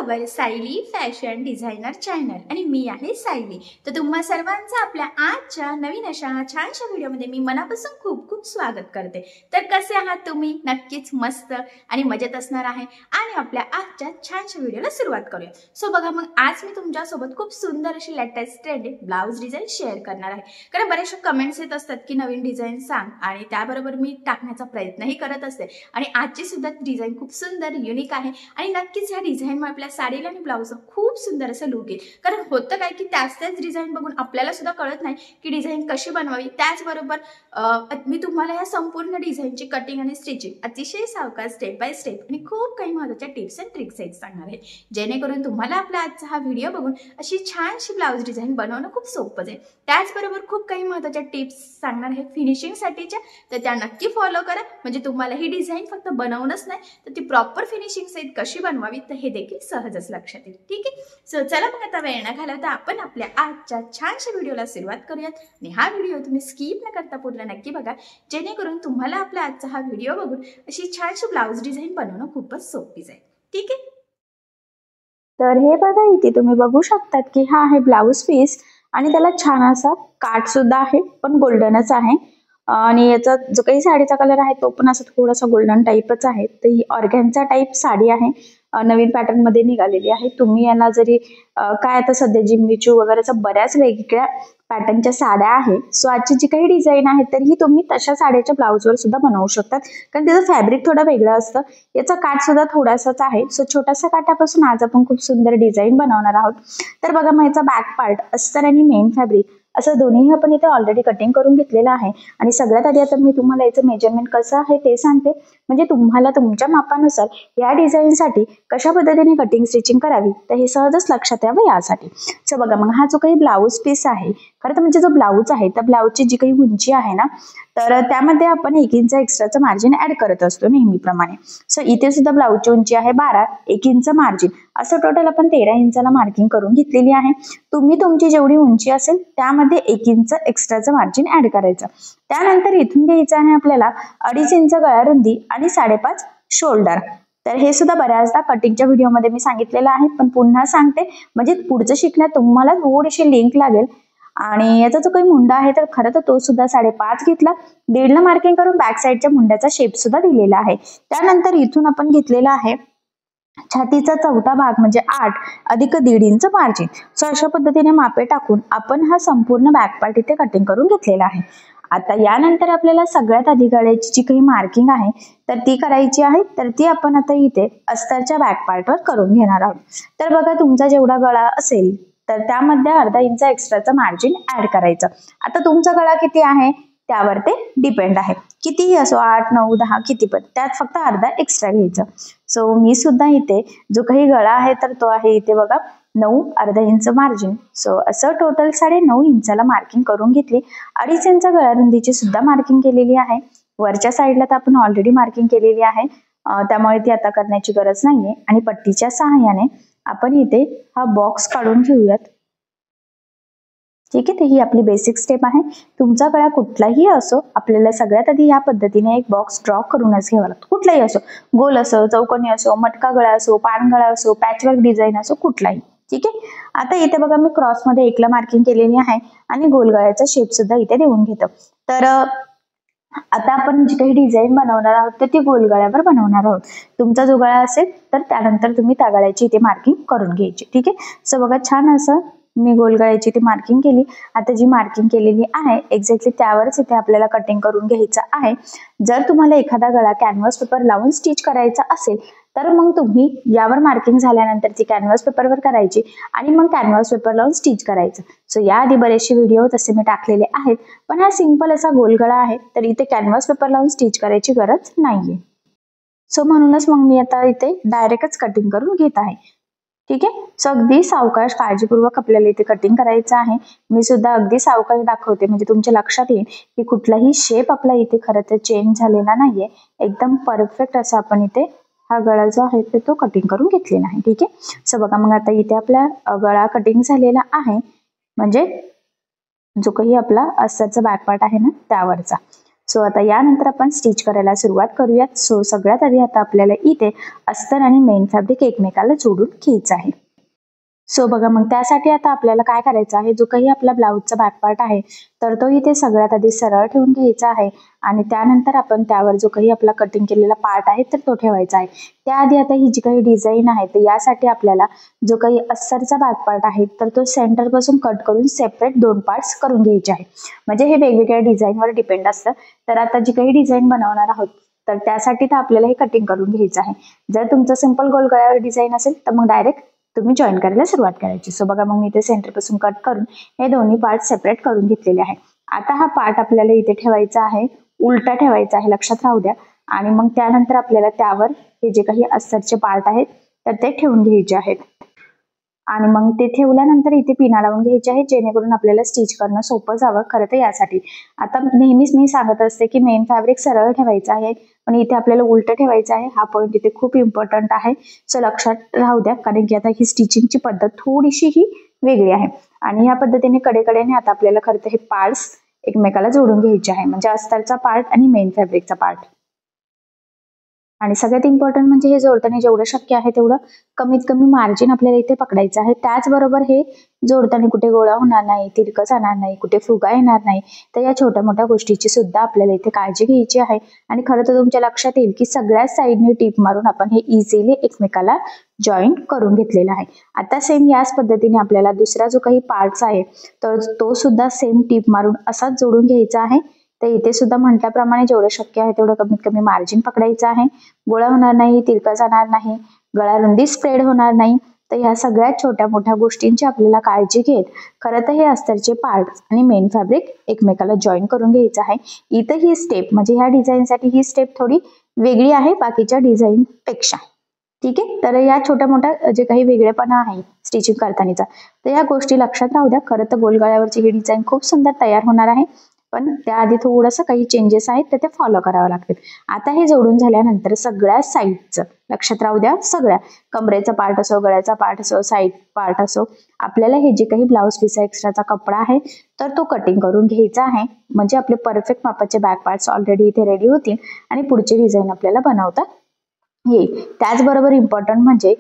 Our Sayali fashion designer channel आणि मी आहे सायली। तर तुम्हा सर्वांचं आपल्या आजच्या नवीन अशा छानशा व्हिडिओमध्ये मी मनापासून खूप खूप स्वागत करते। तर कसे आहात तुम्ही? नक्कीच मस्त आणि मजेत असणार आहे आणि आपल्या आजच्या छानशा व्हिडिओला सुरुवात करूया। सो बघा, मग आज मी तुमच्यासोबत खूप सुंदर अशी latest trending blouse design share करणार आहे। कारण बरेचसे कमेंट्स येत असतात की नवीन डिझाइन सांग, आणि त्याबरोबर मी टाकण्याचा प्रयत्नही करत असते। आणि आजची सुद्धा डिझाइन खूप सुंदर युनिक आहे आणि नक्कीच ह्या डिझाइनमुळे आपल्या साडीला आणि ब्लाउजला खूप सुंदर असं लुक येईल। कारण होतं काय की त्याच डिझाइन बघून आपल्याला सुद्धा कळत नाही की डिझाइन कशी बनवावी। त्याचबरोबर मी तुम्हाला या संपूर्ण डिझाइनची कटिंग आणि स्टिचिंग अतिशय सावकाश स्टेप बाय स्टेप आणि खूप काही महत्त्वाच्या टिप्स अँड ट्रिक्स सांगणार आहे, जेणेकरून तुम्हाला आपला आजचा हा व्हिडिओ बघून अशी छानशी ब्लाउज डिझाइन बनवणं खूप सोपं जाईल। त्याचबरोबर खूप काही महत्त्वाच्या टिप्स सांगणार आहे फिनिशिंगसाठीच्या, तर त्या नक्की फॉलो करा। म्हणजे तुम्हाला ही डिझाइन फक्त बनवणंच नाही तर ती प्रॉपर फिनिशिंग सहित कशी बनवावी तर हे देखील सहजच लक्षात येईल। ठीक आहे, सो चला मग आता वेळ न घालवता आपण आपल्या आजच्या छानशा व्हिडिओला सुरुवात करूयात। आणि हा व्हिडिओ तुम्ही स्किप न करता पूर्ण नक्की बघा, जेणेकरून तुम्हाला आपला आजचा हा व्हिडिओ बघून अशी छानशी ब्लाउज डिझाइन बनवणं खूपच सोपी जाईल। ठीक आहे, तर हे बघा, इथे तुम्ही बघू शकतात की हा आहे ब्लाउज पीस आणि त्याला छान असा काठ सुद्धा आहे, पण गोल्डनच आहे। आणि याचा जो काही साडीचा कलर आहे तो पण असा थोडासा गोल्डन टाईपच आहे। तर ही ऑर्गॅन्झा टाईप साडी आहे, नवीन पॅटर्न मध्ये निघालेली आहे। तुम्ही याला जरी काय आता सध्या जिम्मीचू वगैरे बऱ्याच वेगवेगळ्या पॅटर्नच्या साड्या आहेत। सो आजची जी काही डिझाईन आहे तर ही तुम्ही तशा साड्याच्या ब्लाउजवर सुद्धा बनवू शकतात, कारण त्याचं फॅब्रिक थोडं वेगळं असतं। याचा काठ सुद्धा थोडासाच आहे। सो छोट्याशा काठापासून आज आपण खूप सुंदर डिझाईन बनवणार आहोत। तर बघा, मग याचा बॅक पार्ट अस्तर आणि मेन फॅब्रिक असं दोन्ही आपण इथे ऑलरेडी कटिंग करून घेतलेलं आहे। आणि सगळ्यात आधी आता मी तुम्हाला याचं मेजरमेंट कसं आहे ते सांगते, म्हणजे तुम्हाला तुमच्या मापानुसार या डिझाईनसाठी कशा पद्धतीने कटिंग स्टिचिंग करावी तर हे सहजच लक्षात यावं यासाठी। सो बघा, मग हा जो काही ब्लाऊज पीस आहे, खरं तर म्हणजे जो ब्लाऊज आहे त्या ब्लाऊजची जी काही उंची आहे ना, तर त्यामध्ये आपण 1 इंच एक्स्ट्राचं मार्जिन ऍड करत असतो नेहमीप्रमाणे। सो इथे सुद्धा ब्लाऊजची उंची आहे 12, 1 इंच मार्जिन, असं टोटल आपण 13 इंचाला मार्किंग करून घेतलेली आहे। तुम्ही तुमची जेवढी उंची असेल त्यामध्ये 1 इंच एक्स्ट्राचं मार्जिन ऍड करायचं। त्यानंतर इथून घ्यायचं आहे आपल्याला 2.5 इंच गळा रुंदी आणि 5.5 शोल्डर। तर हे सुद्धा बऱ्याचदा कटिंगच्या व्हिडिओमध्ये मी सांगितलेलं आहे, पण पुन्हा सांगते म्हणजे पुढचं शिकण्यात तुम्हाला थोडीशी लिंक लागेल। आणि याचा जो काही मुंडा आहे तर खरं तर तो सुद्धा 5.5 घेतला, 1.5ला मार्किंग करून बॅक साईडच्या मुंड्याचा शेप सुद्धा दिलेला आहे। त्यानंतर इथून आपण घेतलेला आहे छातीचा चौथा भाग म्हणजे 8 अधिक 1.5 इंच मार्जिन। सो अशा पद्धतीने मापे टाकून आपण हा संपूर्ण बॅक पार्ट इथे कटिंग करून घेतलेला आहे। आता यानंतर आपल्याला सगळ्यात आधी गळ्याची जी काही मार्किंग आहे तर ती करायची आहे, तर ती आपण आता इथे अस्तरच्या बॅक पार्टवर करून घेणार आहोत। तर बघा, तुमचा जेवढा गळा असेल तर त्यामध्ये 1/2 इंच एक्स्ट्राचं मार्जिन ऍड करायचं। आता तुमचा गळा किती आहे त्यावर ते डिपेंड आहे, कितीही असो 8, 9, 10 किती पण, त्यात फक्त 1/2 एक्स्ट्रा घ्यायचं। सो मी सुद्धा इथे जो काही गळा आहे तर तो आहे इथे बघा 9, 1/2 इंच मार्जिन। सो असं टोटल 9.5 इंचाला मार्किंग करून घेतली। 2.5 इंच गळा रुंदीची सुद्धा मार्किंग केलेली आहे। वरच्या साईडला तर आपण ऑलरेडी मार्किंग केलेली आहे, त्यामुळे ती आता करण्याची गरज नाहीये। आणि पट्टीच्या सहाय्याने आपण इथे हा बॉक्स काढून घेऊयात। ठीक आहे, तर ही आपली बेसिक स्टेप आहे। तुमचा गळा कुठलाही असो, आपल्याला सगळ्यात आधी या पद्धतीने एक बॉक्स ड्रॉ करूनच घ्यावा लागतो। कुठलाही असो, गोल असो, चौकोनी असो, मटका गळा असो, पान गळा असो, पॅचवर्क डिझाईन असो, कुठलाही। ठीक आहे, आता इथे बघा मी क्रॉस मध्ये 1ला मार्किंग केलेली आहे आणि गोल गळ्याचा शेप सुद्धा इथे देऊन घेतो। तर आता आपण जी काही डिझाईन बनवणार आहोत तर ती गोल गळ्यावर बनवणार आहोत। तुमचा जो गळा असेल तर त्यानंतर तुम्ही त्या गळ्याची इथे मार्किंग करून घ्यायची। ठीक आहे, सो बघा, छान असं मी गोल गळ्याची इथे मार्किंग केली। आता जी मार्किंग केलेली आहे एक्झॅक्टली त्यावरच इथे आपल्याला कटिंग करून घ्यायचं आहे। जर तुम्हाला एखादा गळा कॅनव्हास पेपर लावून स्टिच करायचा असेल तर मग तुम्ही यावर मार्किंग झाल्यानंतर ती कॅनव्हास पेपरवर करायची आणि मग कॅनव्हास पेपर लावून स्टिच करायचं। सो याआधी बरेचसे व्हिडिओ तसे मी टाकलेले आहेत, पण हा सिंपल असा गोल गळा आहे तर इथे कॅनव्हास पेपर लावून स्टिच करायची गरज नाहीये। सो म्हणूनच मग मी आता इथे डायरेक्टच कटिंग करून घेत आहे। ठीक आहे, सो अगदी सावकाश काळजीपूर्वक आपल्याला इथे कटिंग करायचं आहे। मी सुद्धा अगदी सावकाश दाखवते म्हणजे तुमच्या लक्षात येईल की कुठलाही शेप आपला इथे खरं तर चेंज झालेला नाहीये। एकदम परफेक्ट असा आपण इथे हा गळा जो आहे तो कटिंग करून घेतलेला आहे। ठीक आहे, सो बघा, मग आता इथे आपला गळा कटिंग झालेला आहे, म्हणजे जो काही आपला अस्तरचा बॅक पार्ट आहे ना त्यावरचा। सो आता यानंतर आपण स्टिच करायला सुरुवात करूयात. सो सगळ्यात आधी आता आपल्याला इथे अस्तर आणि मेन फॅब्रिक एकमेकाला जोडून घ्यायचं आहे. सो बघा मग त्यासाठी आता आपल्याला काय करायचं आहे, जो काही आपला ब्लाऊजचा बॅक पार्ट आहे तर तो इथे सगळ्यात आधी सरळ ठेवून घ्यायचा आहे आणि त्यानंतर आपण त्यावर जो काही आपला कटिंग केलेला पार्ट आहे तर तो ठेवायचा आहे. त्याआधी आता ही जी काही डिझाईन आहे तर यासाठी आपल्याला जो काही अस्सरचा बॅक पार्ट आहे तर तो सेंटर पासून कट करून सेपरेट 2 पार्ट्स करून घ्यायचे आहे. म्हणजे हे वेगवेगळ्या डिझाईनवर डिपेंड असतं. तर आता जी काही डिझाईन बनवणार आहोत तर त्यासाठी तर आपल्याला हे कटिंग करून घ्यायचं आहे. जर तुमचं सिंपल गोल गळ्यावर डिझाईन असेल तर मग डायरेक्ट तुम्ही जॉईन करायला सुरुवात करायची. सो बघा मग मी इथे सेंटर पासून कट करून हे दोन्ही पार्ट सेपरेट करून घेतलेले आहे. आता हा पार्ट आपल्याला इथे ठेवायचा आहे, उलटा ठेवायचा आहे, लक्षात राहू द्या. आणि मग त्यानंतर आपल्याला त्यावर हे जे काही अस्तरचे पार्ट आहेत तर ते ठेवून घ्यायचे आहेत. आणि मग ते ठेवल्यानंतर इथे पिना लावून घ्यायचे आहे, जेणेकरून आपल्याला स्टिच करणं सोपं जावं. खरं तर यासाठी आता नेहमीच मी सांगत असते की मेन फॅब्रिक सरळ ठेवायचं आहे, पण इथे आपल्याला उलट ठेवायचं आहे. हा पॉईंट इथे खूप इम्पॉर्टंट आहे. सो लक्षात राहू द्या, कारण की आता ही स्टिचिंगची पद्धत थोडीशी ही वेगळी आहे. आणि या पद्धतीने कडेकडेने आता आपल्याला खरं तर हे पार्ट्स एकमेकाला जोडून घ्यायचे आहे, म्हणजे अस्तरचा पार्ट आणि मेन फॅब्रिकचा पार्ट. आणि सगळ्यात इम्पॉर्टंट म्हणजे हे जोडताना जेवढं शक्य आहे तेवढं कमीत कमी मार्जिन आपल्याला इथे पकडायचं आहे. त्याचबरोबर हे जोडताना कुठे गोळा होणार नाही, तिरकं जाणार नाही, कुठे फुगा येणार नाही. तर या छोट्या मोठ्या गोष्टीची सुद्धा आपल्याला इथे काळजी घ्यायची आहे. आणि खरं तर तुमच्या लक्षात येईल की सगळ्याच साईडने टीप मारून आपण हे इझिली एकमेकाला जॉईन करून घेतलेला आहे. आता सेम याच पद्धतीने आपल्याला दुसरा जो काही पार्ट्स आहे तर तो सुद्धा सेम टीप मारून असाच जोडून घ्यायचा आहे. तर इथे सुद्धा म्हटल्याप्रमाणे जेवढं शक्य आहे तेवढं कमीत कमी मार्जिन पकडायचं आहे. गोळा होणार नाही, तिरका जाणार नाही, गळा रुंदी स्प्रेड होणार नाही. तर ह्या सगळ्यात छोट्या मोठ्या गोष्टींची आपल्याला काळजी घेत खरं तर हे अस्तरचे पार्ट आणि मेन फॅब्रिक एकमेकाला जॉईन करून घ्यायचं आहे. इथं ही स्टेप म्हणजे ह्या डिझाईनसाठी ही स्टेप थोडी वेगळी आहे बाकीच्या डिझाईन पेक्षा. ठीक आहे, तर या छोट्या मोठ्या जे काही वेगळेपणा आहे स्टिचिंग करतानाचा तर या गोष्टी लक्षात राहू द्या. खरं तर गोलगळ्यावरची ही डिझाईन खूप सुंदर तयार होणार आहे, पण त्याआधी थोडंसं काही चेंजेस आहेत तर ते फॉलो करावं लागतील. आता हे जोडून झाल्यानंतर सगळ्या साईडचं लक्षात राहू द्या, सगळ्या कमरेचा पार्ट असो, गळ्याचा पार्ट असो, साईड पार्ट असो, आपल्याला हे जे काही ब्लाऊज पीस एक्स्ट्राचा कपडा आहे तर तो कटिंग करून घ्यायचा आहे. म्हणजे आपले परफेक्ट मापाचे बॅक पार्ट्स ऑलरेडी इथे रेडी होतील आणि पुढची डिझाईन आपल्याला बनवता येईल. त्याचबरोबर इम्पॉर्टंट म्हणजे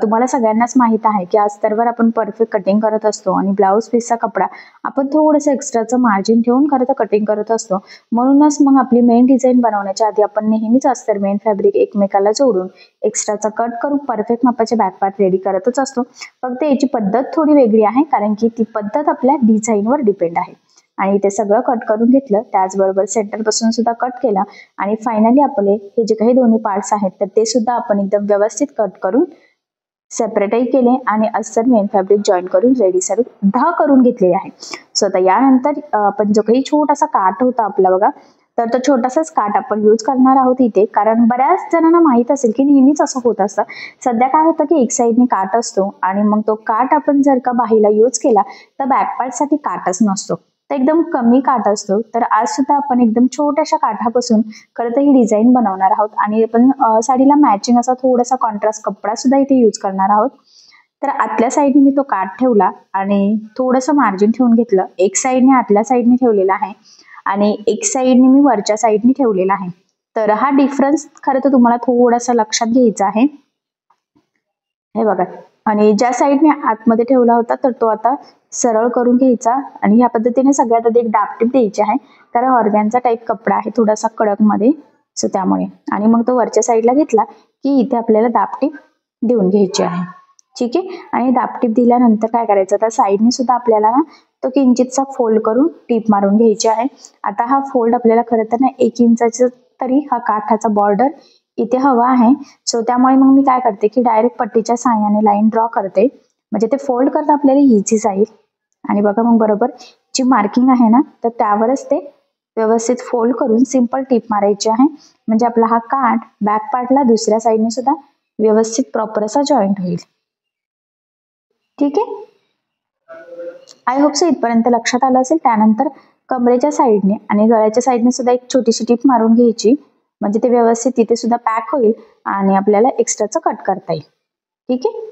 तुम्हाला सगळ्यांनाच माहित आहे की अस्तरवर आपण परफेक्ट कटिंग करत असतो आणि ब्लाऊज पीसचा कपडा आपण थोडंसं एक्स्ट्राचं मार्जिन ठेवून खरं तर कटिंग करत असतो. म्हणूनच मग आपली मेन डिझाईन बनवण्याच्या आधी आपण नेहमीच अस्तर मेन फॅब्रिक एकमेकाला जोडून एक्स्ट्राचा कट करून परफेक्ट मापाचे बॅक पार्ट रेडी करतच असतो. फक्त याची पद्धत थोडी वेगळी आहे, कारण की ती पद्धत आपल्या डिझाईनवर डिपेंड आहे. आणि ते सगळं कट करून घेतलं, त्याचबरोबर सेंटर पासून सुद्धा कट केला आणि फायनली आपले हे जे काही दोन्ही पार्ट्स आहेत तर ते सुद्धा आपण एकदम व्यवस्थित कट करून सेपरेटही केले आणि अस्तर मेन फॅब्रिक जॉईन करून रेडी सुद्धा करून घेतलेले आहे. सो आता यानंतर आपण जो काही छोटासा काठ होता आपला बघा, तर तो छोटासाच काठ आपण यूज करणार आहोत इथे, कारण बऱ्याच जणांना माहित असेल की नेहमीच असं होत असतं. सध्या काय होतं की एक साईडने काठ असतो आणि मग तो काठ आपण जर का बाहीला यूज केला तर बॅक पार्ट साठी काठच नसतो, तर एकदम कमी काठ असतो. तर आज सुद्धा आपण एकदम छोट्याशा काठापासून खरं तर ही डिझाईन बनवणार आहोत आणि आपण साडीला मॅचिंग असा थोडासा कॉन्ट्रास्ट कपडा सुद्धा इथे यूज करणार आहोत. तर आतल्या साईडने मी तो काठ ठेवला आणि थोडंसं मार्जिन ठेवून घेतलं. एक साईडने आतल्या साईडने ठेवलेला आहे आणि एक साईडने मी वरच्या साईडने ठेवलेला आहे. तर हा डिफरन्स खरं तर तुम्हाला थोडासा लक्षात घ्यायचा आहे. हे बघा, आणि ज्या साईडने आतमध्ये ठेवला होता तर तो आता सरळ करून घ्यायचा आणि या पद्धतीने सगळ्यात आधी एक दाबटीप द्यायची आहे, कारण ऑर्गॅनचा टाईप कपडा आहे थोडासा कडक मध्ये, सो त्यामुळे. आणि मग तो वरच्या साईडला घेतला की इथे आपल्याला दाबटीप देऊन घ्यायची आहे. ठीक आहे, आणि दाबटीप दिल्यानंतर काय करायचं, तर साईडने सुद्धा आपल्याला ना तो किंचितचा फोल्ड करून टीप मारून घ्यायची आहे. आता हा फोल्ड आपल्याला खरं तर ना 1 इंचाचा तरी हा काठाचा बॉर्डर इथे हवा आहे. सो त्यामुळे मग मी काय करते की डायरेक्ट पट्टीच्या साहाय्याने लाईन ड्रॉ करते, म्हणजे ते फोल्ड करता आपल्याला इझी जाईल. आणि बघा मग बरोबर जी मार्किंग आहे ना तर त्यावरच ते व्यवस्थित फोल्ड करून सिंपल टीप मारायची आहे, म्हणजे आपला हा काठ बॅक पार्टला दुसऱ्या साईडने सुद्धा व्यवस्थित प्रॉपर असा जॉईंट होईल. ठीक आहे, आय होप सो इथपर्यंत लक्षात आलं असेल. त्यानंतर कमरेच्या साईडने आणि गळ्याच्या साईडने सुद्धा एक छोटीशी टीप मारून घ्यायची, म्हणजे ते व्यवस्थित तिथे सुद्धा पॅक होईल आणि आपल्याला एक्स्ट्राचं कट करता येईल. ठीक आहे,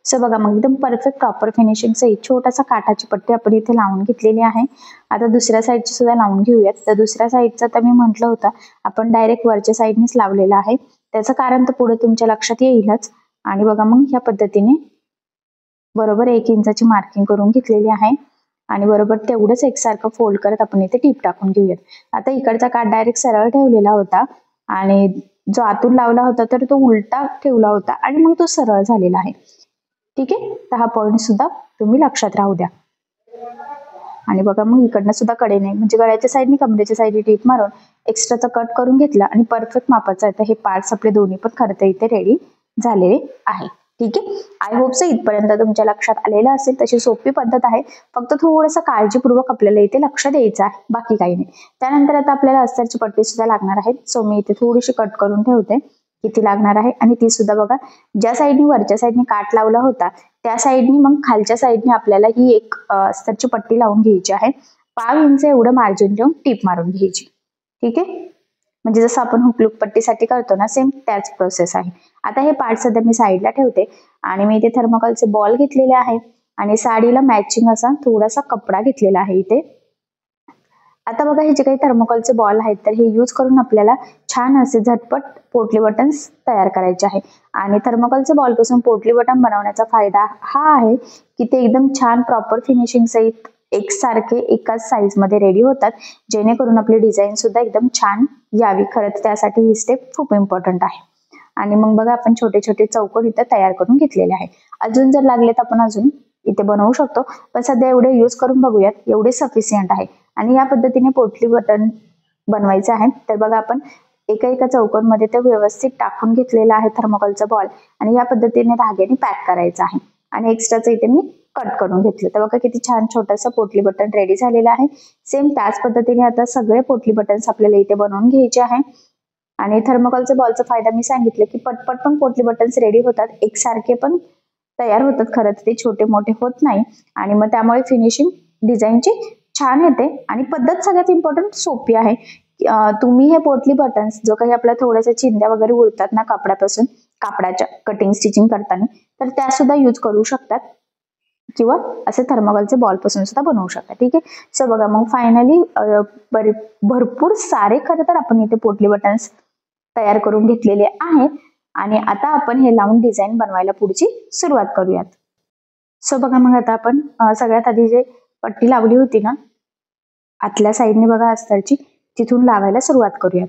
सो बघा मग एकदम परफेक्ट प्रॉपर फिनिशिंगचं एक छोटासा काठाची पट्टी आपण इथे लावून घेतलेली आहे. आता दुसऱ्या साईडची सुद्धा लावून घेऊयात. तर दुसऱ्या साईडचा तर मी म्हटलं होतं आपण डायरेक्ट वरच्या साईडनेच लावलेला आहे. त्याचं कारण तर पुढे तुमच्या लक्षात येईलच. आणि बघा मग ह्या पद्धतीने बरोबर 1 इंचाची मार्किंग करून घेतलेली आहे आणि बरोबर तेवढंच एकसारखं फोल्ड करत आपण इथे टीप टाकून घेऊयात. आता इकडचा काठ डायरेक्ट सरळ ठेवलेला होता आणि जो आतून लावला होता तर तो उलटा ठेवला होता आणि मग तो सरळ झालेला आहे. ठीक आहे, तर हा पॉईंट सुद्धा तुम्ही लक्षात राहू द्या. आणि बघा मग इकडनं सुद्धा कडेने म्हणजे गळ्याच्या साईडने कमरेच्या साईडने टीप मारून एक्स्ट्राचा कट करून घेतला आणि परफेक्ट मापाचा आहे. तर हे पार्ट्स आपले दोन्ही पण खरं तर इथे रेडी झालेले आहे. ठीक आहे, आय होप सो इथपर्यंत तुमच्या लक्षात आलेलं असेल. तशी सोपी पद्धत आहे, फक्त थोडंसं काळजीपूर्वक आपल्याला इथे लक्ष द्यायचं आहे, बाकी काही नाही. त्यानंतर आता आपल्याला अस्तरची पट्टी सुद्धा लागणार आहे. सो मी इथे थोडीशी कट करून ठेवते किती लागणार आहे. आणि ती सुद्धा बघा ज्या साईडनी वरच्या साईडने काट लावला होता त्या साईडनी मग खालच्या साईडने आपल्याला ही एक अस्तरची पट्टी लावून घ्यायची आहे. 5 इंच एवढं मार्जिन ठेवून टीप मारून घ्यायची. ठीक आहे, म्हणजे जसं आपण हुकलूक पट्टीसाठी करतो ना सेम त्याच प्रोसेस आहे. आता हे पार्ट सध्या मी साईडला ठेवते आणि मी इथे थर्मोकॉलचे बॉल घेतलेले आहे आणि साडीला मॅचिंग असा थोडासा कपडा घेतलेला आहे इथे. आता बघा हे जे काही थर्मोकॉलचे बॉल आहेत तर हे यूज करून आपल्याला छान असे झटपट पोटली बटन्स तयार करायचे आहे. आणि थर्मोकॉलचे बॉल पासून पोटली बटन बनवण्याचा फायदा हा आहे की ते एकदम छान प्रॉपर फिनिशिंग सहित एकसारखे एकाच साईज मध्ये रेडी होतात, जेणेकरून आपली डिझाईन सुद्धा एकदम छान यावी. खरंच त्यासाठी ही स्टेप खूप इम्पॉर्टंट आहे. आणि मग बघा आपण छोटे छोटे चौकोन इथे तयार करून घेतलेले आहे. अजून जर लागले तर आपण अजून इथे बनवू शकतो, पण सध्या एवढे यूज करून बघूयात, एवढे सफिशियंट आहे. आणि या पद्धतीने पोटली बटन बनवायचे आहे. तर बघा आपण एका एका चौकोनमध्ये ते व्यवस्थित टाकून घेतलेला आहे थर्मोकॉलचा बॉल आणि या पद्धतीने धाग्याने पॅक करायचा आहे. आणि एक्स्ट्राचं इथे मी कट करून घेतलं. तर बघा किती छान छोटंसं पोटली बटन रेडी झालेलं आहे. सेम त्याच पद्धतीने आता सगळे पोटली बटन्स आपल्याला इथे बनवून घ्यायचे आहे. आणि थर्मोकॉलच्या बॉलचा फायदा मी सांगितलं की पटपट पण पोटली बटन्स रेडी होतात, एकसारखे पण तयार होतात. खरं ते छोटे मोठे होत नाही आणि मग त्यामुळे फिनिशिंग डिझाईनची छान येते. आणि पद्धत सगळ्यात इम्पॉर्टंट सोपी आहे. तुम्ही हे पोटली बटन्स जो काही आपल्या थोड्याशा चिंध्या वगैरे उरतात ना कापडापासून, कापडाच्या कटिंग स्टिचिंग करताना, तर त्या सुद्धा यूज करू शकतात किंवा असे थर्मोकॉलचे बॉल पासून सुद्धा बनवू शकतात. ठीक आहे, सो बघा मग फायनली भरपूर सारे खरं तर आपण इथे पोटली बटन्स तयार करून घेतलेले आहेत. आणि आता आपण हे लावून डिझाईन बनवायला पुढची सुरुवात करूयात. सो बघा मग आता आपण सगळ्यात आधी जे पट्टी लावली होती ना आतल्या साईडने बघा अस्तरची, तिथून लावायला सुरुवात करूयात.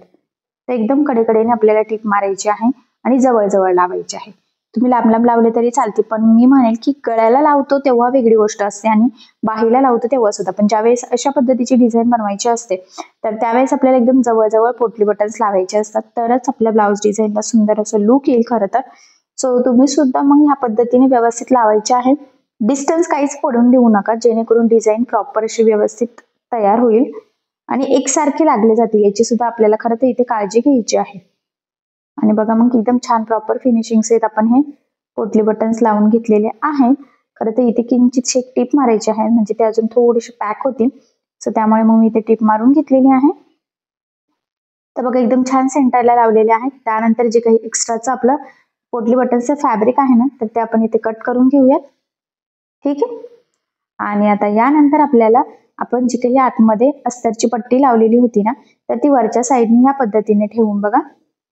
तर एकदम कडेकडेने आपल्याला टीप मारायची आहे आणि जवळ जवळ लावायची आहे. तुम्ही लांब लांब लावले तरी चालते, पण मी म्हणेल की गळ्याला लावतो तेव्हा वेगळी गोष्ट असते आणि बाहीला लावतो तेव्हा सुद्धा. पण ज्यावेळेस अशा पद्धतीची डिझाईन बनवायची असते तर त्यावेळेस आपल्याला एकदम जवळजवळ पोटली बटन्स लावायचे असतात, तरच आपल्या ब्लाऊज डिझाईनला सुंदर असं लुक येईल खरं तर. सो तुम्ही सुद्धा मग ह्या पद्धतीने व्यवस्थित लावायचे आहे. डिस्टन्स काहीच पडून देऊ नका, जेणेकरून डिझाईन प्रॉपर अशी व्यवस्थित तयार होईल आणि एकसारखे लागले जातील, याची सुद्धा आपल्याला खरं तर इथे काळजी घ्यायची आहे. आणि बघा मग एकदम छान प्रॉपर फिनिशिंग सहित आपण हे पोटली बटन्स लावून घेतलेले आहेत. खरं तर इथे किंचित एक टीप मारायची आहे, म्हणजे ते अजून थोडीशी पॅक होतील. सो त्यामुळे मग मी इथे टीप मारून घेतलेली आहे. तर बघा एकदम छान सेंटरला लावलेले आहेत. त्यानंतर जे काही एक्स्ट्राचं आपलं पोटली बटन्सचं फॅब्रिक आहे ना तर ते आपण इथे कट करून घेऊयात. ठीक आहे, आणि आता यानंतर आपल्याला आपण जी काही आतमध्ये अस्तरची पट्टी लावलेली होती ना तर ती वरच्या साईडने ह्या पद्धतीने ठेवून बघा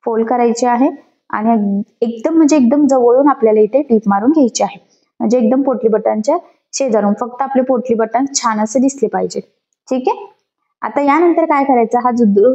फोल्ड करायची आहे आणि एकदम जवळून आपल्याला इथे टीप मारून घ्यायची आहे. म्हणजे एकदम पोटली बटनच्या शेजारून फक्त आपले पोटली बटन छान असे दिसले पाहिजे. ठीक आहे, आता यानंतर काय करायचं, हा जो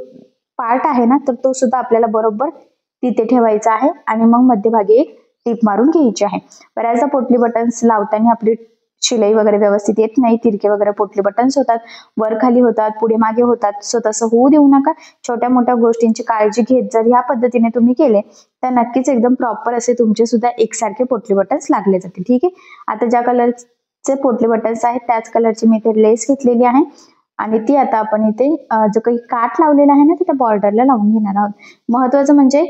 पार्ट आहे ना तर तो सुद्धा आपल्याला बरोबर तिथे ठेवायचा आहे आणि मग मध्यभागी एक टीप मारून घ्यायची आहे. बऱ्याचदा पोटली बटन्स लावताना आपली शिलाई वगैरे व्यवस्थित येत नाही, तिरके वगैरे पोटली बटन्स होतात, वर खाली होतात, पुढे मागे होतात. सो तसं होऊ देऊ नका. छोट्या मोठ्या गोष्टींची काळजी घेत जर ह्या पद्धतीने तुम्ही केले तर नक्कीच एकदम प्रॉपर असे तुमचे सुद्धा एकसारखे पोटली बटन्स लागले जातील. ठीक आहे, आता ज्या कलरचे पोटली बटन्स आहेत त्याच कलरची मी इथे लेस घेतलेली आहे आणि ती आता आपण इथे जो काही काठ लावलेला आहे ना तिथे बॉर्डरला लावून घेणार आहोत. महत्वाचं म्हणजे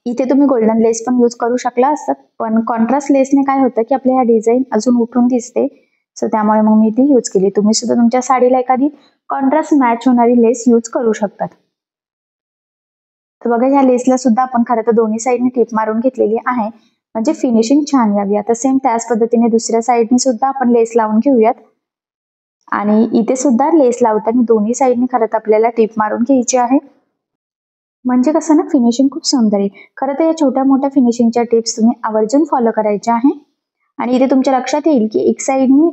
इथे तुम्ही गोल्डन लेस पण यूज करू शकला असतात, पण कॉन्ट्रास्ट लेसने काय होतं की आपल्या ह्या डिझाईन अजून उठून दिसते. सो त्यामुळे मग मी ती यूज केली. तुम्ही सुद्धा तुमच्या साडीला एखादी कॉन्ट्रास्ट मॅच होणारी लेस यूज करू शकतात. तर बघा ह्या लेसला सुद्धा आपण खरं तर दोन्ही साईडने टीप मारून घेतलेली आहे म्हणजे फिनिशिंग छान यावी. आता सेम त्याच पद्धतीने दुसऱ्या साईडनी सुद्धा आपण लेस लावून घेऊयात. आणि इथे सुद्धा लेस लावताना दोन्ही साईडनी खरं तर आपल्याला टिप मारून घ्यायची आहे. म्हणजे कसं ना फिनिशिंग खूप सुंदर आहे. खरं तर या छोट्या मोठ्या फिनिशिंगच्या टिप्स तुम्ही आवर्जून फॉलो करायच्या आहे. आणि इथे तुमच्या लक्षात येईल की एक साईडनी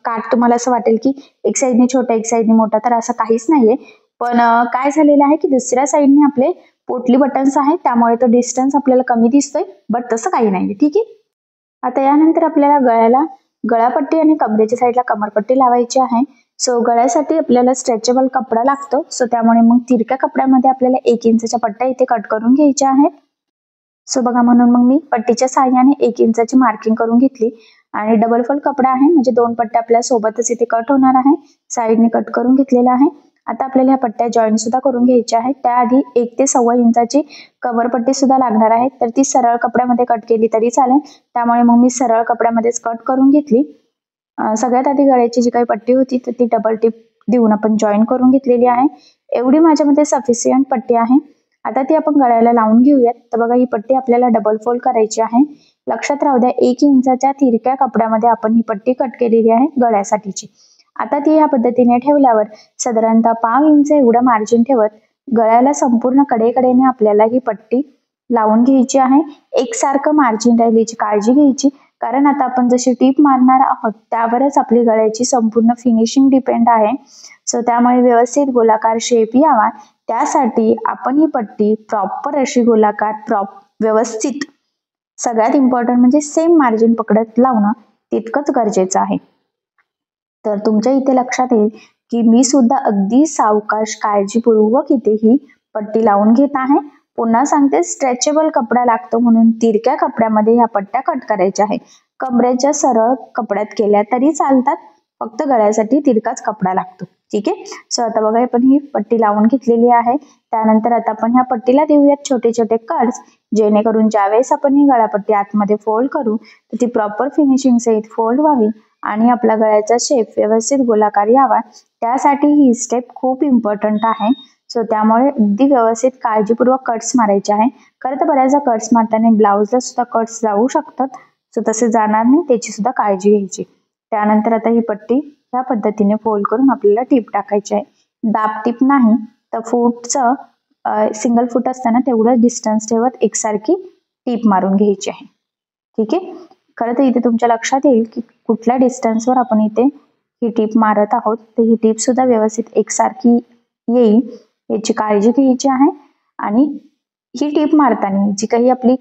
काट तुम्हाला असं वाटेल की एक साईडनी छोटा एक साईडनी मोठा, तर असं काहीच नाहीये. पण काय झालेलं आहे की दुसऱ्या साईडनी आपले पोटली बटन्स आहेत, त्यामुळे तो डिस्टन्स आपल्याला कमी दिसतोय, बट तसं काही नाही. ठीक आहे. आता यानंतर आपल्याला गळ्याला गळापट्टी आणि कमरेच्या साईडला कमरपट्टी लावायची आहे. सो गळ्यासाठी आपल्याला स्ट्रेचेबल कपडा लागतो. सो त्यामुळे मग तिरक्या कपड्यामध्ये आपल्याला 1 इंचच्या पट्ट्या इथे कट करून घ्यायच्या आहेत. सो बघा, म्हणून मग मी पट्टीच्या साहाय्याने 1 इंचाची मार्किंग करून घेतली. आणि डबल फोल्ड कपडा आहे, म्हणजे 2 पट्ट्या आपल्या सोबतच इथे कट होणार आहे. साईडने कट करून घेतलेला आहे. आता आपल्याला ह्या पट्ट्या जॉईंट सुद्धा करून घ्यायच्या आहेत. त्याआधी 1 ते 1.25 इंचाची कमरपट्टी सुद्धा लागणार आहे. तर ती सरळ कपड्यामध्ये कट केली तरी चालेल, त्यामुळे मग मी सरळ कपड्यामध्येच कट करून घेतली. सगळ्यात आधी गळ्याची जी काही पट्टी होती तर ती डबल टिप देऊन आपण जॉईन करून घेतलेली आहे. एवढी माझ्यामध्ये सफिशियंट पट्टी आहे. आता ती आपण गळ्याला लावून घेऊयात. तर बघा, ही पट्टी आपल्याला डबल फोल्ड करायची आहे. लक्षात राहू द्या, 1 इंचाच्या तिरक्या कपड्यामध्ये आपण ही पट्टी कट केलेली आहे गळ्यासाठीची. आता ती ह्या पद्धतीने ठेवल्यावर साधारणतः 1/2 इंच एवढं मार्जिन ठेवत गळ्याला संपूर्ण कडेकडेने आपल्याला ही पट्टी लावून घ्यायची आहे. एकसारखं मार्जिन राहील याची काळजी घ्यायची, कारण आता आपण जशी टीप मारणार आहोत त्यावरच आपली गळ्याची संपूर्ण फिनिशिंग डिपेंड आहे. सो त्यामुळे व्यवस्थित गोलाकार शेप यावा त्यासाठी आपण ही पट्टी प्रॉपर अशी गोलाकार व्यवस्थित, सगळ्यात इम्पॉर्टंट म्हणजे सेम मार्जिन पकडत लावणं तितकंच गरजेचं आहे. तर तुमच्या इथे लक्षात येईल की मी सुद्धा अगदी सावकाश काळजीपूर्वक इथे ही पट्टी लावून घेत आहे. पुन्हा सांगते, स्ट्रेचेबल कपडा लागतो म्हणून तिरक्या कपड्यामध्ये ह्या पट्ट्या कट करायच्या आहे. कमरेच्या सरळ कपड्यात केल्या तरी चालतात, फक्त गळ्यासाठी तिरकाच कपडा लागतो. ठीक आहे. सो आता बघा, आपण ही पट्टी लावून घेतलेली आहे. त्यानंतर आता आपण ह्या पट्टीला देऊयात छोटे छोटे कट्स, जेणेकरून ज्यावेळेस आपण ही गळापट्टी आतमध्ये फोल्ड करू तर ती प्रॉपर फिनिशिंग सहित फोल्ड व्हावी आणि आपला गळ्याचा शेप व्यवस्थित गोलाकार यावा. त्यासाठी ही स्टेप खूप इम्पॉर्टंट आहे. सो त्यामुळे अगदी व्यवस्थित काळजीपूर्वक कट्स मारायचे आहे. खरं तर बऱ्याचदा कट्स मारताना ब्लाउजला सुद्धा कट्स जाऊ शकतात, सो तसे जाणार नाही त्याची सुद्धा काळजी घ्यायची. त्यानंतर आता ही पट्टी ह्या पद्धतीने फोल्ड करून आपल्याला टीप टाकायची आहे. दाब टीप नाही तर फूटचं सिंगल फूट असताना तेवढं डिस्टन्स ठेवत एकसारखी टीप मारून घ्यायची आहे. ठीक आहे. खरं तर इथे तुमच्या लक्षात येईल की कुठल्या डिस्टन्सवर आपण इथे ही टीप मारत आहोत, तर ही टीप सुद्धा व्यवस्थित एकसारखी येईल याची काळजी घ्यायची आहे. आणि ही टीप मारताना जी काही आपली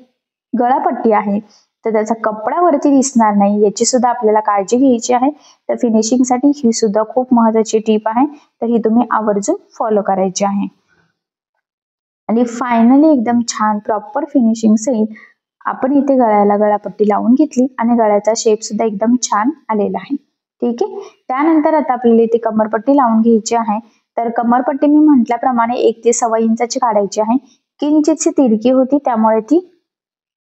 गळापट्टी आहे तर त्याचा कपडा वरती दिसणार नाही याची सुद्धा आपल्याला काळजी घ्यायची आहे. तर फिनिशिंगसाठी ही सुद्धा खूप महत्वाची टीप आहे, तर ही तुम्ही आवर्जून फॉलो करायची आहे. आणि फायनली एकदम छान प्रॉपर फिनिशिंग सहित आपण इथे गळ्याला गळापट्टी लावून घेतली आणि गळ्याचा शेप सुद्धा एकदम छान आलेला आहे. ठीक आहे. त्यानंतर आता आपल्याला इथे कमरपट्टी लावून घ्यायची आहे. तर कमरपट्टी मी म्हटल्याप्रमाणे 1 ते 1.25 इंचाची काढायची आहे. किंचितशी तिरकी होती त्यामुळे ती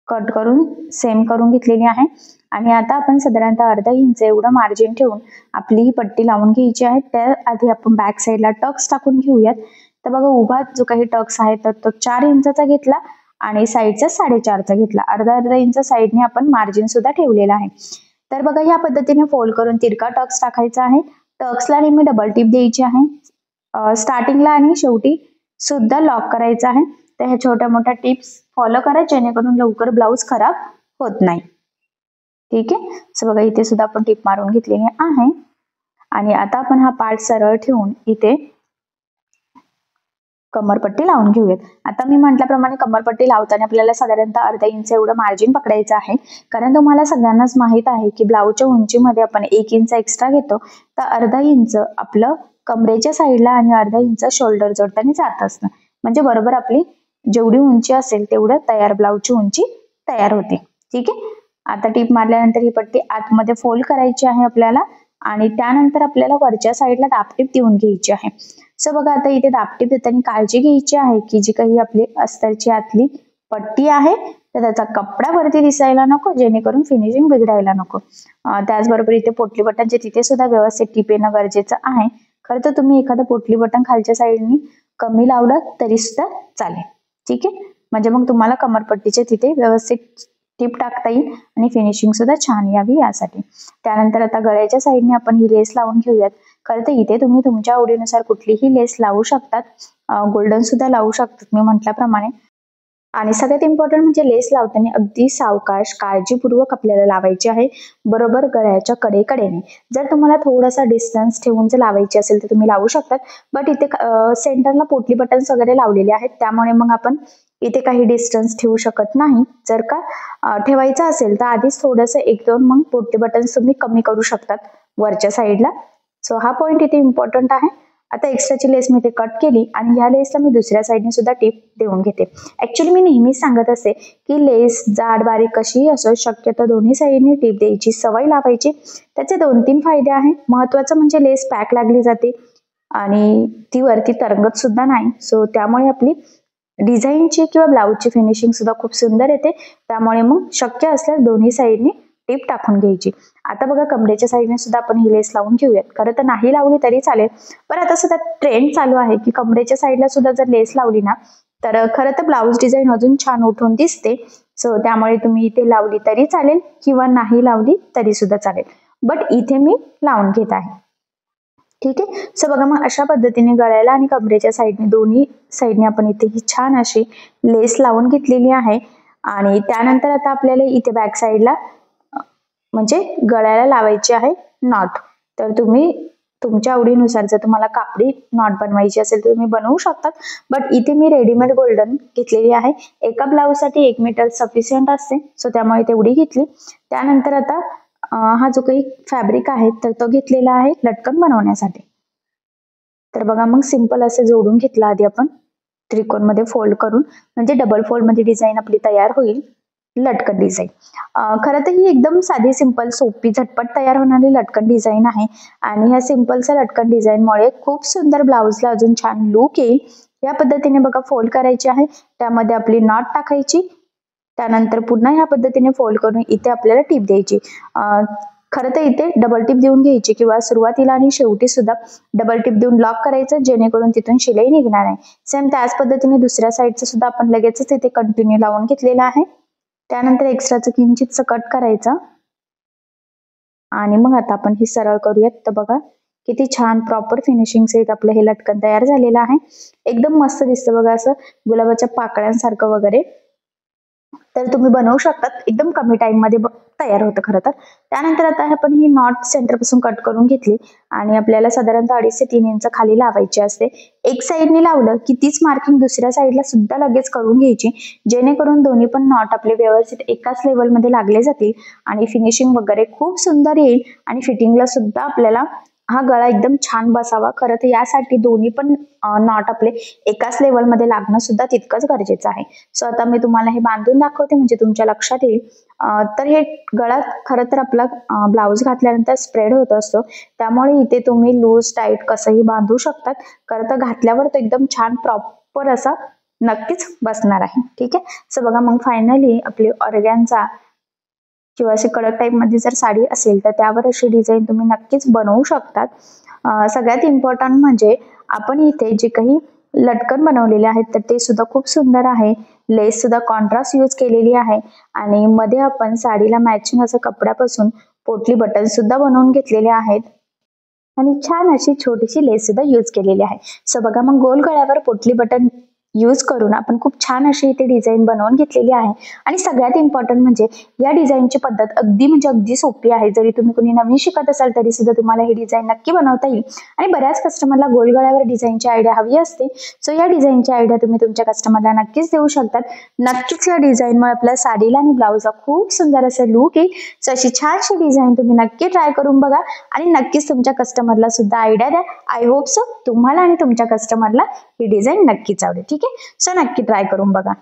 कट करून सेम करून घेतलेली आहे. आणि आता आपण साधारणतः 1/2 इंच एवढं मार्जिन ठेवून आपली ही पट्टी लावून घ्यायची आहे. त्याआधी आपण बॅक साईडला टक्स टाकून घेऊयात. तर बघा, उभा जो काही टक्स आहे तर तो 4 इंचाचा घेतला आणि साईडचा 4.5चा घेतला. अर्धा इंच साईडने आपण मार्जिन सुद्धा ठेवलेला आहे. तर बघा, ह्या पद्धतीने फोल्ड करून तिरका टक्स टाकायचा आहे. टक्सला नेहमी डबल टिप द्यायची आहे. स्टार्टिंगला आणि शेवटी सुद्धा लॉक करायचा आहे. तर ह्या छोट्या मोठ्या टिप्स फॉलो करा जेणेकरून लवकर ब्लाऊज खराब होत नाही. ठीक आहे. सो बघा, इथे सुद्धा आपण टिप मारून घेतलेली आहे. आणि आता आपण हा पार्ट सरळ ठेवून इथे कमरपट्टी लावून घेऊयात. आता मी म्हटल्याप्रमाणे कमरपट्टी लावताना आपल्याला साधारणतः 1/2 इंच एवढं मार्जिन पकडायचं आहे, कारण तुम्हाला सगळ्यांनाच माहित आहे की ब्लाऊजच्या उंचीमध्ये आपण 1 इंच एक्स्ट्रा घेतो, तर 1/2 इंच आपलं कमरेच्या साईडला आणि 1/2 इंच शोल्डर जोडताना जात असतं. म्हणजे बरोबर आपली जेवढी उंची असेल तेवढं तयार ब्लाऊजची उंची तयार होते. ठीक आहे. आता टीप मारल्यानंतर ही पट्टी आतमध्ये फोल्ड करायची आहे आपल्याला आणि त्यानंतर आपल्याला वरच्या साईडला दाबटीप देऊन घ्यायची आहे. सो बघा, आता इथे दाबटीप देताना काळजी घ्यायची आहे की जी काही आपली अस्तरची आतली पट्टी आहे तर त्याचा कपडा वरती दिसायला नको, जेणेकरून फिनिशिंग बिघडायला नको. त्याचबरोबर इथे पोटली बटनचे तिथे सुद्धा व्यवस्थित टीप येणं गरजेचं आहे. खरं तर तुम्ही एखादं पोटली बटन खालच्या साईडनी कमी लावलं तरी सुद्धा चालेल. ठीक आहे. म्हणजे मग तुम्हाला कमरपट्टीचे तिथे व्यवस्थित टिप टाकता येईल आणि फिनिशिंग सुद्धा छान यावी यासाठी. त्यानंतर आता गळ्याच्या साईडने आपण ही लेस लावून घेऊयात. खरं तर इथे तुम्ही तुमच्या आवडीनुसार कुठलीही लेस लावू शकतात, गोल्डन सुद्धा लावू शकतात मी म्हटल्याप्रमाणे. आणि सगळ्यात इम्पॉर्टंट म्हणजे लेस लावताना अगदी सावकाश काळजीपूर्वक आपल्याला लावायची आहे, बरोबर गळ्याच्या कडेकडेने. जर तुम्हाला थोडासा डिस्टन्स ठेवून जर लावायची असेल तर तुम्ही लावू शकतात, बट इथे सेंटरला पोटली बटन्स वगैरे लावलेले आहेत, त्यामुळे मग आपण इथे काही डिस्टन्स ठेवू शकत नाही. जर का ठेवायचा असेल तर आधीच थोडंसं 1-2 मग पोटली बटन्स तुम्ही कमी करू शकतात वरच्या साईडला. सो हा पॉईंट इथे इम्पॉर्टंट आहे. आता एक्स्ट्राची लेस मी इथे कट केली आणि ह्या लेसला मी दुसऱ्या साईडने सुद्धा टिप देऊन घेते. ऍक्च्युली मी नेहमीच सांगत असते की लेस जाड बारीक कशीही असो, शक्यतो दोन्ही साईडने टिप द्यायची सवय लावायची. त्याचे 2-3 फायदे आहेत. महत्वाचं म्हणजे लेस पॅक लागली जाते आणि ती वरती तरंगत सुद्धा नाही. सो त्यामुळे आपली डिझाईनची किंवा ब्लाऊजची फिनिशिंग सुद्धा खूप सुंदर येते. त्यामुळे मग शक्य असल्यास दोन्ही साईडने टिप टाकून घ्यायची. आता बघा कमरेच्या साईडने सुद्धा आपण ही लेस लावून घेऊयात. खरं तर नाही लावली तरी चालेल, पण आता सुद्धा ट्रेंड चालू आहे की कमरेच्या साईडला सुद्धा जर लेस लावली ना तर खरं तर ब्लाऊज डिझाईन अजून छान उठून दिसते. सो त्यामुळे तुम्ही इथे लावली तरी चालेल किंवा नाही लावली तरी सुद्धा चालेल, बट इथे मी लावून घेत आहे. ठीक आहे. सो बघा मग अशा पद्धतीने गळ्याला आणि कमरेच्या साईडने दोन्ही साईडने आपण इथे ही छान अशी लेस लावून घेतलेली आहे. आणि त्यानंतर आता आपल्याला इथे बॅक साईडला म्हणजे गळ्याला लावायची आहे नॉट. तर तुम्ही तुमच्या आवडीनुसार जर तुम्हाला कापडी नॉट बनवायची असेल तर तुम्ही बनवू शकतात, बट इथे मी रेडीमेड गोल्डन घेतलेली आहे. एका ब्लाऊजसाठी 1 मीटर सफिशियंट असते, सो त्यामुळे तेवढी घेतली. त्यानंतर आता हा जो काही फॅब्रिक आहे तर तो घेतलेला आहे लटकन बनवण्यासाठी. तर बघा मग सिंपल असं जोडून घेतलं आधी आपण त्रिकोणमध्ये फोल्ड करून, म्हणजे डबल फोल्ड मध्ये डिझाईन आपली तयार होईल लटकन डिझाईन. खरं तर ही एकदम साधी सिंपल सोपी झटपट तयार होणारी लटकन डिझाईन आहे आणि ह्या सिंपलच्या लटकन डिझाईनमुळे खूप सुंदर ब्लाऊजला अजून छान लुक येईल. या पद्धतीने बघा फोल्ड करायची आहे, त्यामध्ये आपली नॉट टाकायची, त्यानंतर पुन्हा ह्या पद्धतीने फोल्ड करून इथे आपल्याला टिप द्यायची. खरं तर इथे डबल टिप देऊन घ्यायची किंवा सुरुवातीला आणि शेवटी सुद्धा डबल टिप देऊन लॉक करायचं, जेणेकरून तिथून शिलाई निघणार नाही. सेम त्याच पद्धतीने दुसऱ्या साईडचं सुद्धा आपण लगेचच इथे कंटिन्यू लावून घेतलेलं आहे. त्यानंतर एक्स्ट्राचं किंचितचं कट करायचं आणि मग आता आपण ही सरळ करूयात. तर बघा किती छान प्रॉपर फिनिशिंग सहित आपलं हे लटकन तयार झालेलं आहे. एकदम मस्त दिसतं बघा, असं गुलाबाच्या पाकळ्यांसारखं वगैरे. तर तुम्ही बनवू शकतात, एकदम कमी टाइम मध्ये तयार होतं खरं तर. त्यानंतर आता आपण ही नॉट सेंटर पासून कट करून घेतली आणि आपल्याला साधारणतः 2.5 ते 3 इंच खाली लावायची असते. एक साईडने लावलं की तीच मार्किंग दुसऱ्या साईडला सुद्धा लगेच करून घ्यायची, जेणेकरून दोन्ही पण नॉट आपले व्यवस्थित एकाच लेवलमध्ये लागले जातील आणि फिनिशिंग वगैरे खूप सुंदर येईल आणि फिटिंगला सुद्धा आपल्याला हा गळा एकदम छान बसावा. खरं तर यासाठी दोन्ही पण नॉट आपले एकाच लेवलमध्ये लागणं सुद्धा तितकंच गरजेचं आहे. सो आता मी तुम्हाला हे बांधून दाखवते म्हणजे तुमच्या लक्षात येईल. तर हे गळा खरं तर आपला ब्लाऊज घातल्यानंतर स्प्रेड होत असतो, त्यामुळे इथे तुम्ही लूज टाईट कसंही बांधू शकतात. खरं तर घातल्यावर तो एकदम छान प्रॉपर असा नक्कीच बसणार आहे. ठीक आहे. सो बघा मग फायनली आपली ऑर्गॅन्झा किंवा अशी कडक टाईप मध्ये जर साडी असेल तर त्यावर अशी डिझाईन तुम्ही नक्कीच बनवू शकतात. सगळ्यात इम्पॉर्टंट म्हणजे आपण इथे जे काही लटकन बनवलेले आहेत तर ते सुद्धा खूप सुंदर आहे. लेस सुद्धा कॉन्ट्रास्ट यूज केलेली आहे आणि मध्ये आपण साडीला मॅचिंग असं कपड्यापासून पोटली बटन सुद्धा बनवून घेतलेले आहेत आणि छान अशी छोटीशी लेस सुद्धा यूज केलेली आहे. सो बघा मग गोल गळ्यावर पोटली बटन यूज करून आपण खूप छान अशी इथे डिझाईन बनवून घेतलेली आहे. आणि सगळ्यात इम्पॉर्टंट म्हणजे या डिझाईनची पद्धत अगदी सोपी आहे. जरी तुम्ही कुणी नवीन शिकत असाल तरी सुद्धा तुम्हाला ही डिझाईन नक्की बनवता येईल. आणि बऱ्याच कस्टमरला गोल गळ्यावर डिझाईनची आयडिया हवी असते, सो या डिझाईनची आयडिया तुम्ही तुमच्या कस्टमरला नक्कीच देऊ शकतात. नक्कीच या डिझाईनमुळे आपल्या साडीला आणि ब्लाऊजला खूप सुंदर असं लुक येईल. सो अशी छानशी डिझाईन तुम्ही नक्की ट्राय करून बघा आणि नक्कीच तुमच्या कस्टमरला सुद्धा आयडिया द्या. आय होप सो तुम्हाला आणि तुमच्या कस्टमरला ही डिझाईन नक्कीच आवडेल. ठीक आहे. सो नक्की ट्राय करून बघा.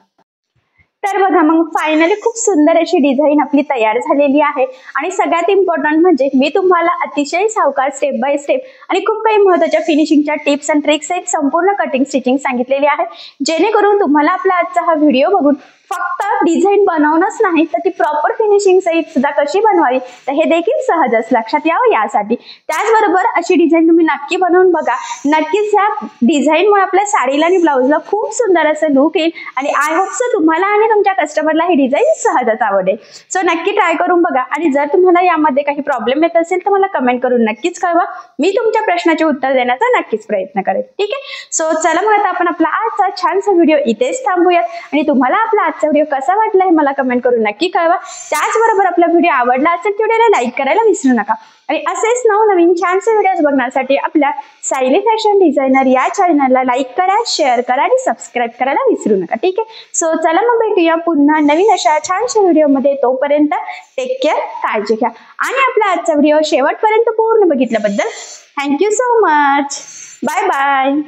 तर बघा मग फायनली खूप सुंदर अशी डिझाईन आपली तयार झालेली आहे. आणि सगळ्यात इम्पॉर्टंट म्हणजे मी तुम्हाला अतिशय सावकाश स्टेप बाय स्टेप आणि खूप काही महत्त्वाच्या फिनिशिंगच्या टिप्स आणि ट्रिक्स आहेत, संपूर्ण कटिंग स्टिचिंग सांगितलेली आहे, जेणेकरून तुम्हाला आपला आजचा हा व्हिडिओ बघून फक्त डिझाईन बनवणंच नाही तर ती प्रॉपर फिनिशिंग सहित सुद्धा कशी बनवावी तर हे देखील सहजच लक्षात यावं यासाठी. त्याचबरोबर अशी डिझाईन तुम्ही नक्की बनवून बघा. नक्कीच ह्या डिझाईनमुळे आपल्या साडीला आणि ब्लाऊजला खूप सुंदर असं लुक येईल आणि आय होप सो तुम्हाला आणि तुमच्या कस्टमरला ही डिझाईन सहजच आवडेल. सो नक्की ट्राय करून बघा आणि जर तुम्हाला यामध्ये काही प्रॉब्लेम येत असेल तर मला कमेंट करून नक्कीच कळवा. मी तुमच्या प्रश्नाचे उत्तर देण्याचा नक्कीच प्रयत्न करेन. ठीक आहे. सो चला मग आता आपण आपला आजचा छानसा व्हिडिओ इथेच थांबूयात आणि तुम्हाला आपला आजचा व्हिडिओ कसा वाटला हे मला कमेंट करून नक्की कळवा. त्याचबरोबर आपला व्हिडिओ आवडला असेल तर व्हिडिओला लाईक करायला विसरू नका आणि असेच नवनवीन छानसे व्हिडिओज बघण्यासाठी आपल्या सायली फॅशन डिझायनर या चॅनलला लाईक करा, शेअर करा आणि सबस्क्राईब करायला विसरू नका. ठीक आहे. सो चला मग भेटूया पुन्हा नवीन अशा छानशा व्हिडिओमध्ये. तोपर्यंत टेक केअर, काळजी घ्या आणि आपला आजचा व्हिडिओ शेवटपर्यंत पूर्ण बघितल्याबद्दल thank you so much. Bye bye.